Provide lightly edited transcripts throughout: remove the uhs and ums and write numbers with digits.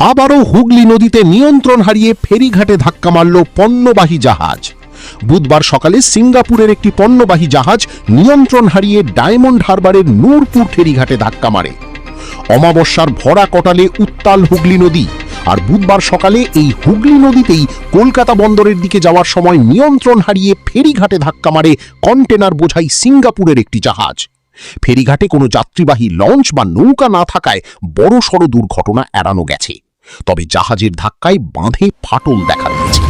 আবারও হুগলি নদীতে নিয়ন্ত্রণ হারিয়ে ফেরিঘাটে ধাক্কা মারল পণ্যবাহী জাহাজ। বুধবার সকালে সিঙ্গাপুরের একটি পণ্যবাহী জাহাজ নিয়ন্ত্রণ হারিয়ে ডায়মন্ড হারবারের নূরপুর ফেরিঘাটে ধাক্কা মারে। অমাবস্যার ভরা কটালে উত্তাল হুগলি নদী। আর বুধবার সকালে এই হুগলি নদীতেই কলকাতা বন্দরের দিকে যাওয়ার সময় নিয়ন্ত্রণ হারিয়ে ফেরিঘাটে ধাক্কা মারে কন্টেনার বোঝাই সিঙ্গাপুরের একটি জাহাজ। ফেরিঘাটে কোনো যাত্রীবাহী লঞ্চ বা নৌকা না থাকায় বড়সড় দুর্ঘটনা এড়ানো গেছে। তবে জাহাজের ধাক্কায় বাঁধে ফাটল দেখা দিয়েছে।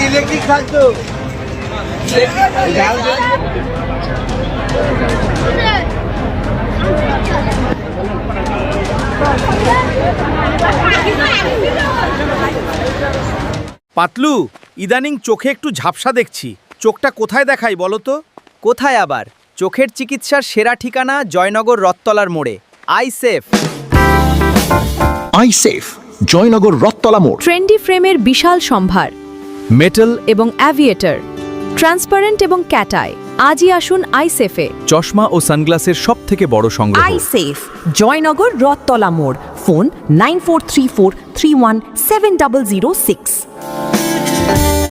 ইলেকট্রিক থাকতো পাতলু, ইদানিং চোখে একটু ঝাপসা দেখছি। চোখটা কোথায় দেখাই বলো তো? কোথায় আবার? চোখের চিকিৎসার সেরা ঠিকানা জয়নগর রথতলার মোড়ে। আইসেফ। আইসেফ, জয়নগর রথতলা মোড়। ট্রেন্ডি ফ্রেমের বিশাল সম্ভার, মেটাল এবং অ্যাভিয়েটর, ট্রান্সপারেন্ট এবং ক্যাটাই। আজই আসুন আইসেফে। চশমা ও সানগ্লাসের সবথেকে বড় সংগ্রহ। আইসেফ, জয়নগর রথতলা মোড়। ফোন 9434317006।